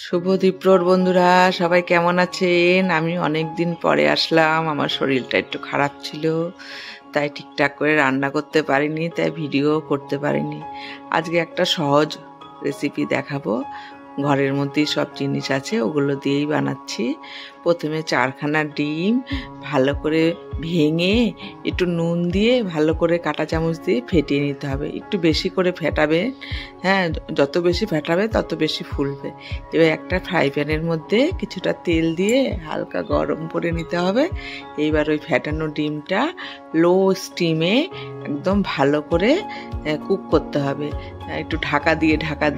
শুভ দ্বীপ্রহর বন্ধুরা, সবাই কেমন আছেন? আমি অনেক দিন পরে আসলাম। আমার শরীরটা একটু খারাপ ছিল, তাই ঠিকঠাক করে রান্না করতে পারিনি, তাই ভিডিও করতে পারিনি। আজকে একটা সহজ রেসিপি দেখাবো। ঘরের মধ্যেই সব জিনিস আছে, ওগুলো দিয়েই বানাচ্ছি। প্রথমে 4খানা ডিম ভালো করে ভেঙে একটু নুন দিয়ে ভালো করে কাঁটা চামচ দিয়ে ফেটিয়ে নিতে হবে। একটু বেশি করে ফেটাবে, হ্যাঁ, যত বেশি ফেটাবে তত বেশি ফুলবে। এবার একটা ফ্রাই প্যানের মধ্যে কিছুটা তেল দিয়ে হালকা গরম করে নিতে হবে। এইবার ওই ফেটানো ডিমটা লো স্টিমে একদম ভালো করে কুক করতে হবে। একটু ঢাকা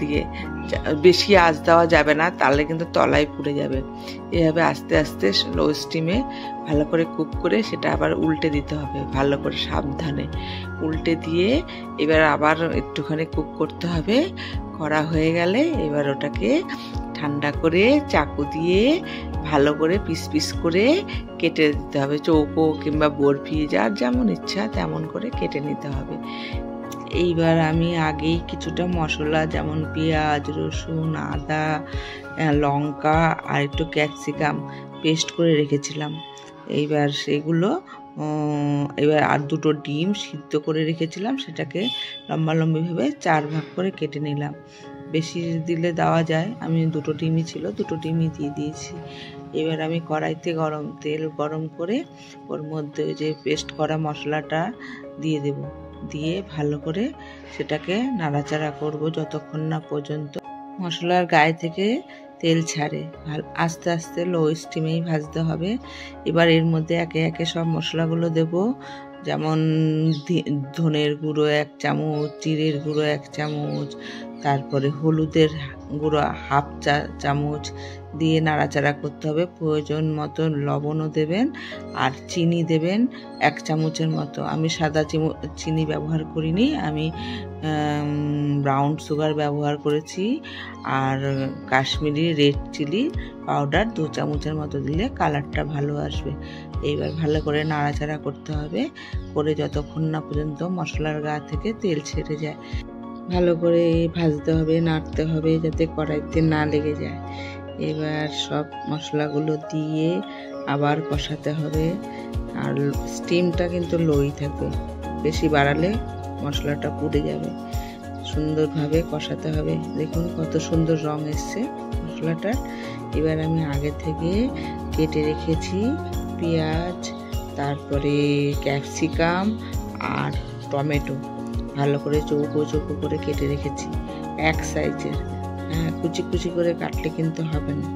দিয়ে বেশি আঁচ দেওয়া যাবে না, তাহলে কিন্তু তলায় পুড়ে যাবে। এভাবে আস্তে আস্তে লো স্টিমে ভালো করে কুক করে সেটা আবার উল্টে দিতে হবে, ভালো করে সাবধানে উল্টে দিয়ে এবার আবার একটুখানি কুক করতে হবে। করা হয়ে গেলে এবার ওটাকে ঠান্ডা করে চাকু দিয়ে ভালো করে পিস পিস করে কেটে দিতে হবে। চৌকো কিংবা বরফি, যার যেমন ইচ্ছা তেমন করে কেটে নিতে হবে। এইবার আমি আগেই কিছুটা মশলা যেমন পেঁয়াজ, রসুন, আদা, লঙ্কা আর একটু ক্যাপসিকাম পেস্ট করে রেখেছিলাম। এইবার সেগুলো এবার আর দুটো ডিম সিদ্ধ করে রেখেছিলাম, সেটাকে লম্বালম্বিভাবে 4 ভাগ করে কেটে নিলাম। বেশি দিলে দেওয়া যায়, আমি দুটো ডিমই ছিল, দুটো ডিমই দিয়ে দিয়েছি। এবার আমি কড়াইতে তেল গরম করে ওর মধ্যে ওই যে পেস্ট করা মশলাটা দিয়ে দেব। দিয়ে ভালো করে সেটাকে নাড়াচাড়া করব যতক্ষণ না পর্যন্ত মশলার গায়ে থেকে তেল ছাড়ে। আস্তে আস্তে লো স্টিমেই ভাজতে হবে। এবার এর মধ্যে একে একে সব মশলাগুলো দেব, যেমন ধনের গুঁড়ো 1 চামচ, জিরের গুঁড়ো 1 চামচ, তারপরে হলুদের গুঁড়ো হাফ চামচ দিয়ে নাড়াচাড়া করতে হবে। প্রয়োজন মতো লবণও দেবেন আর চিনি দেবেন 1 চামচের মতো। আমি সাদা চিনি ব্যবহার করিনি, আমি ব্রাউন সুগার ব্যবহার করেছি। আর কাশ্মীরি রেড চিলি পাউডার 2 চামচের মতো দিলে কালারটা ভালো আসবে। এইবার ভালো করে নাড়াচাড়া করতে হবে, করে যতক্ষণ না পর্যন্ত মশলার গা থেকে তেল ছেড়ে যায় ভালো করে ভাজতে হবে, নাড়তে হবে যাতে কড়াইতে না লেগে যায়। এবার সব মশলাগুলো দিয়ে আবার কষাতে হবে। আর স্টিমটা কিন্তু লোই থাকবে, বেশি বাড়ালে মশলাটা পুড়ে যাবে। সুন্দরভাবে কষাতে হবে। দেখুন কত সুন্দর রং এসছে মশলাটার। এবার আমি আগে থেকে কেটে রেখেছি পেঁয়াজ, তারপরে ক্যাপসিকাম আর টমেটো ভালো করে চৌকো চৌকো করে কেটে রেখেছি, এক সাইজের। হ্যাঁ, কুচি কুচি করে কাটলে কিন্তু হবে না।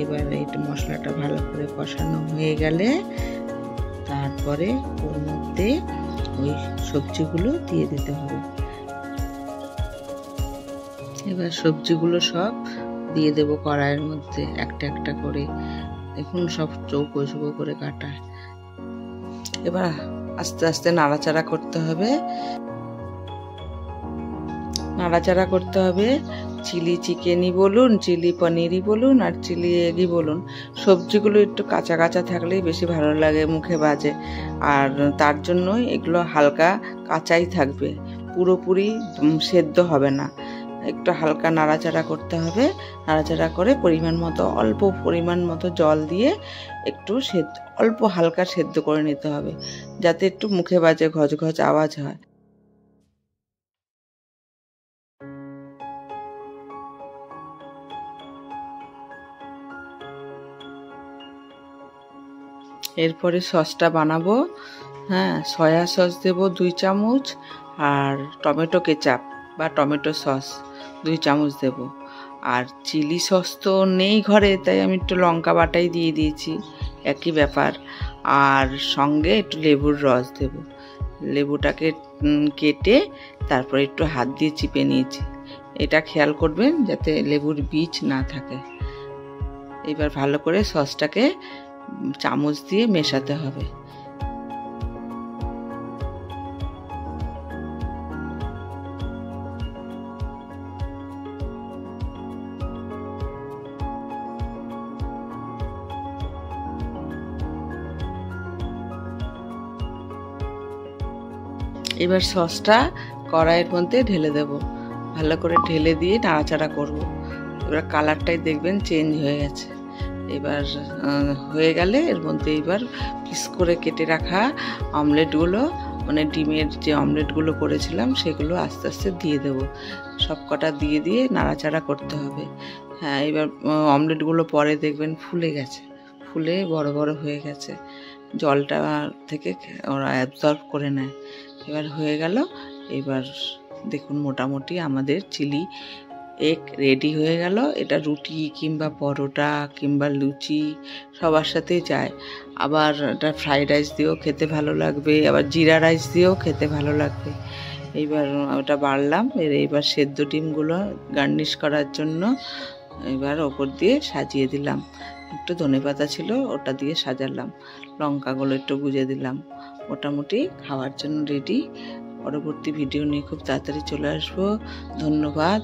এবার এইটা মশলাটা ভালো করে কষানো হয়ে গেলে তারপরে ওর মধ্যে ওই সবজিগুলো দিয়ে দিতে হবে। এবার সবজিগুলো সব দিয়ে দেব কড়াইয়ের মধ্যে একটা একটা করে। দেখুন সব চৌকো চৌকো করে কাটা। এবার আস্তে আস্তে নাড়াচাড়া করতে হবে, নাড়াচাড়া করতে হবে। চিলি চিকেনই বলুন, চিলি পনিরই বলুন আর চিলি এগই বলুন, সবজিগুলো একটু কাঁচা কাঁচা থাকলেই বেশি ভালো লাগে, মুখে বাজে। আর তার জন্যই এগুলো হালকা কাঁচাই থাকবে, পুরোপুরি সেদ্ধ হবে না। একটু হালকা নাড়াচাড়া করতে হবে। নাড়াচাড়া করে অল্প পরিমাণ মতো জল দিয়ে একটু অল্প হালকা সেদ্ধ করে নিতে হবে, যাতে একটু মুখে বাজে ঘচ ঘচ আওয়াজ হয়। এরপরে সসটা বানাবো। হ্যাঁ, সয়া সস দেব 2 চামচ আর টমেটো কেচাপ বা টমেটো সস 2 চামচ দেব। আর চিলি সস তো নেই ঘরে, তাই আমি একটু লঙ্কা বাটাই দিয়ে দিয়েছি, একই ব্যাপার। আর সঙ্গে একটু লেবুর রস দেব। লেবুটাকে কেটে তারপরে একটু হাত দিয়ে চিপে নিয়েছি। এটা খেয়াল করবেন যাতে লেবুর বীজ না থাকে। এবার ভালো করে সসটাকে চামচ দিয়ে মেশাতে হবে। এবার সসটা কড়াইয়ের মধ্যে ঢেলে দেব, ভালো করে ঢেলে দিয়ে নাড়াচাড়া করব। এবার কালারটাই দেখবেন চেঞ্জ হয়ে গেছে। এবার হয়ে গেলে এর মধ্যে এবার পিস করে কেটে রাখা অমলেটগুলো, মানে ডিমের যে অমলেটগুলো করেছিলাম সেগুলো আস্তে আস্তে দিয়ে দেবো। সব কটা দিয়ে দিয়ে নাড়াচাড়া করতে হবে। হ্যাঁ, এবার অমলেটগুলো পরে দেখবেন ফুলে গেছে, ফুলে বড় বড় হয়ে গেছে, জলটা থেকে ওরা অ্যাবজর্ব করে নেয়। এবার হয়ে গেল। এবার দেখুন মোটামুটি আমাদের চিলি এগ রেডি হয়ে গেল। এটা রুটি কিংবা পরোটা কিংবা লুচি সবার সাথেই যায়। আবার এটা ফ্রাইড রাইস দিয়েও খেতে ভালো লাগবে, আবার জিরা রাইস দিয়েও খেতে ভালো লাগবে। এইবার ওটা বাড়লাম, এইবার সেদ্ধ ডিমগুলো গার্নিশ করার জন্য এবার ওপর দিয়ে সাজিয়ে দিলাম। একটু ধনেপাতা ছিল, ওটা দিয়ে সাজালাম, লঙ্কাগুলো একটু গুঁজে দিলাম। মোটামুটি খাওয়ার জন্য রেডি। পরবর্তী ভিডিও নিয়ে খুব তাড়াতাড়ি চলে আসবো। ধন্যবাদ।